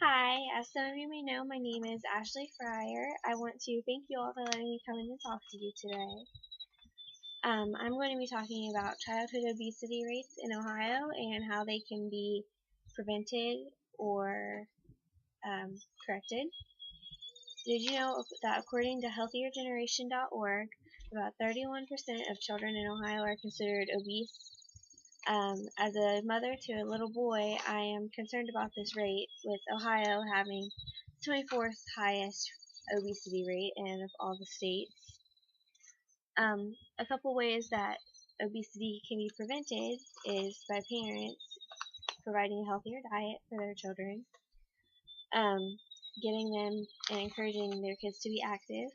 Hi, as some of you may know, my name is Ashley Fryer. I want to thank you all for letting me come in and talk to you today. I'm going to be talking about childhood obesity rates in Ohio and how they can be prevented or corrected. Did you know that according to healthiergeneration.org, about 31% of children in Ohio are considered obese? As a mother to a little boy, I am concerned about this rate, with Ohio having 24th highest obesity rate in of all the states. A couple ways that obesity can be prevented is by parents providing a healthier diet for their children, um, getting them and encouraging their kids to be active,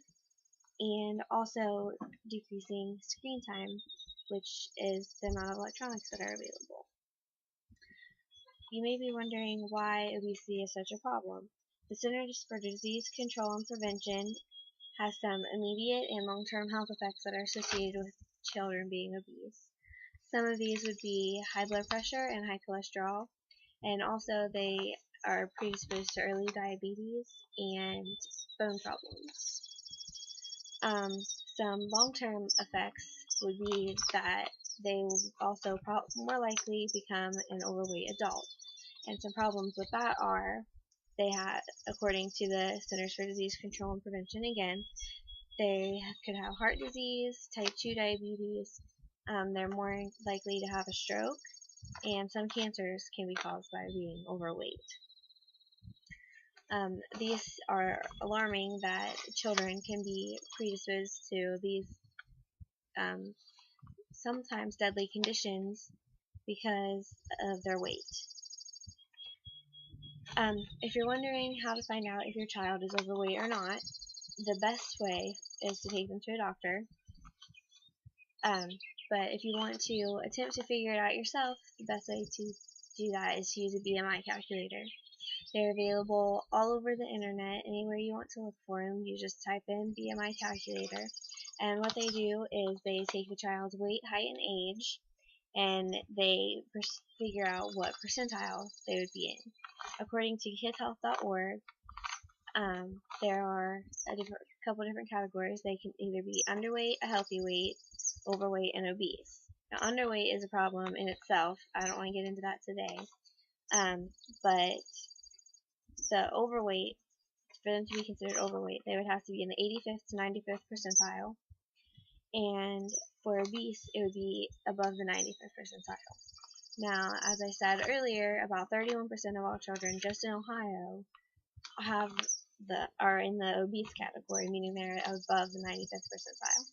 and also decreasing screen time, which is the amount of electronics that are available. You may be wondering why obesity is such a problem. The Centers for Disease Control and Prevention has some immediate and long-term health effects that are associated with children being obese. Some of these would be high blood pressure and high cholesterol, and also they are predisposed to early diabetes and bone problems. Some long-term effects would be that they will also more likely become an overweight adult. And some problems with that are they had, according to the Centers for Disease Control and Prevention again, they could have heart disease, type 2 diabetes, they're more likely to have a stroke, and some cancers can be caused by being overweight. These are alarming that children can be predisposed to these sometimes deadly conditions because of their weight. If you're wondering how to find out if your child is overweight or not, the best way is to take them to a doctor. But if you want to attempt to figure it out yourself, the best way to do that is to use a BMI calculator. They're available all over the internet. Anywhere you want to look for them, you just type in BMI calculator. And what they do is they take the child's weight, height, and age, and they figure out what percentile they would be in. According to kidshealth.org, there are a couple different categories. They can either be underweight, a healthy weight, overweight, and obese. Now, underweight is a problem in itself. I don't want to get into that today. But the overweight, for them to be considered overweight, they would have to be in the 85th to 95th percentile. And for obese, it would be above the 95th percentile. Now, as I said earlier, about 31% of all children just in Ohio are in the obese category, meaning they're above the 95th percentile.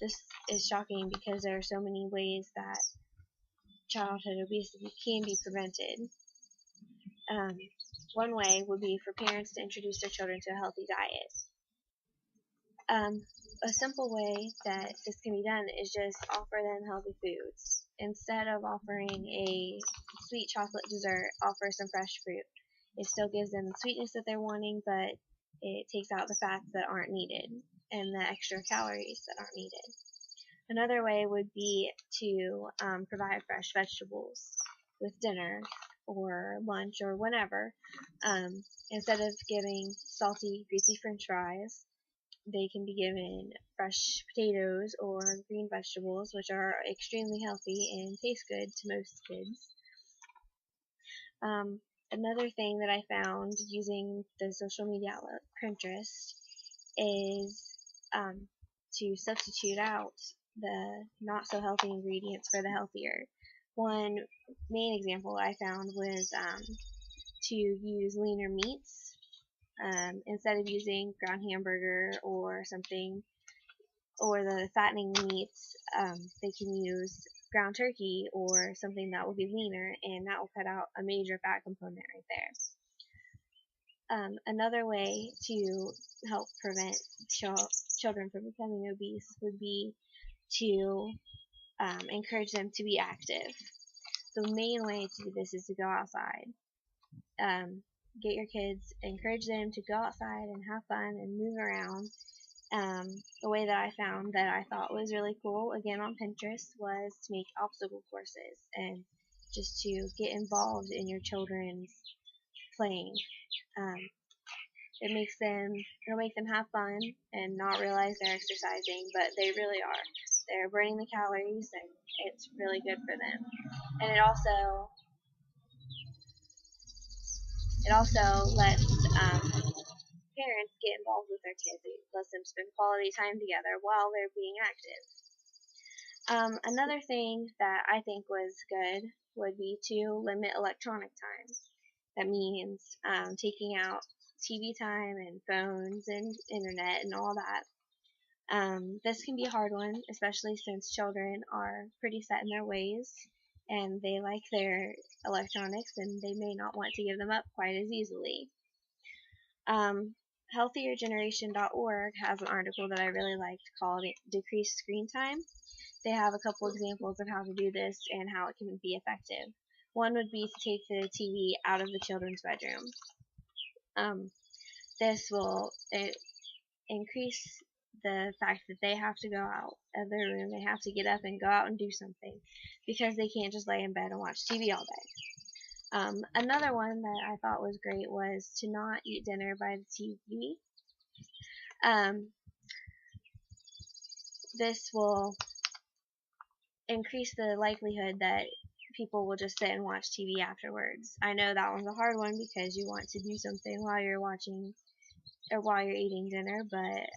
This is shocking because there are so many ways that childhood obesity can be prevented. One way would be for parents to introduce their children to a healthy diet. A simple way that this can be done is just offer them healthy foods. Instead of offering a sweet chocolate dessert, offer some fresh fruit. It still gives them the sweetness that they're wanting, but it takes out the fats that aren't needed and the extra calories that aren't needed. Another way would be to provide fresh vegetables with dinner or lunch or whenever. Instead of giving salty, greasy french fries, they can be given fresh potatoes or green vegetables, which are extremely healthy and taste good to most kids. Another thing that I found using the social media outlet Pinterest is to substitute out the not so healthy ingredients for the healthier. One main example I found was to use leaner meats. Instead of using ground hamburger or something, or the fattening meats, they can use ground turkey or something that will be leaner, and that will cut out a major fat component right there. Another way to help prevent children from becoming obese would be to encourage them to be active. The main way to do this is to go outside. Get your kids, encourage them to go outside and have fun and move around. The way that I found that I thought was really cool, again on Pinterest, was to make obstacle courses and just to get involved in your children's playing. It'll make them have fun and not realize they're exercising, but they really are. They're burning the calories, and it's really good for them. And it also lets parents get involved with their kids. It lets them spend quality time together while they're being active. Another thing that I think was good would be to limit electronic time. That means taking out TV time and phones and internet and all that. This can be a hard one, especially since children are pretty set in their ways and they like their electronics and they may not want to give them up quite as easily. HealthierGeneration.org has an article that I really liked called Decreased Screen Time. They have a couple examples of how to do this and how it can be effective. One would be to take the TV out of the children's bedroom. This will increase the fact that they have to go out of their room. They have to get up and go out and do something because they can't just lay in bed and watch TV all day. Another one that I thought was great was to not eat dinner by the TV. This will increase the likelihood that people will just sit and watch TV afterwards. I know that one's a hard one because you want to do something while you're watching or while you're eating dinner, but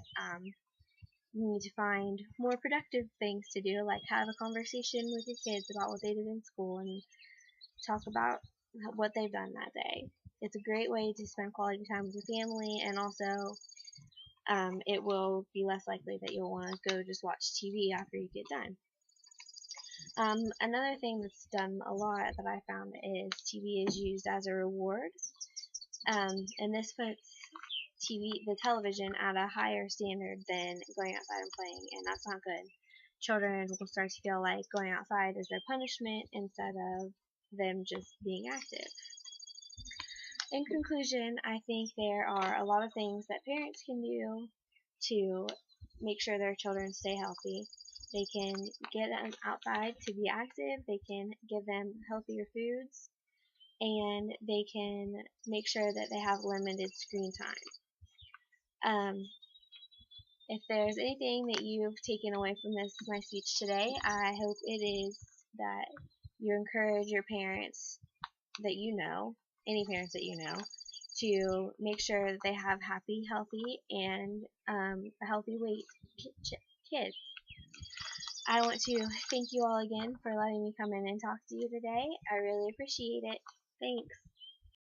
you need to find more productive things to do, like have a conversation with your kids about what they did in school and talk about what they've done that day. It's a great way to spend quality time with your family, and also it will be less likely that you'll want to go just watch TV after you get done. Another thing that's done a lot that I found is TV is used as a reward, and this puts the television at a higher standard than going outside and playing, and that's not good. Children will start to feel like going outside is their punishment instead of them just being active. In conclusion, I think there are a lot of things that parents can do to make sure their children stay healthy. They can get them outside to be active, they can give them healthier foods, and they can make sure that they have limited screen time. If there's anything that you've taken away from my speech today, I hope it is that you encourage your parents that you know, any parents that you know, to make sure that they have happy, healthy, and a healthy weight kids. I want to thank you all again for letting me come in and talk to you today. I really appreciate it. Thanks.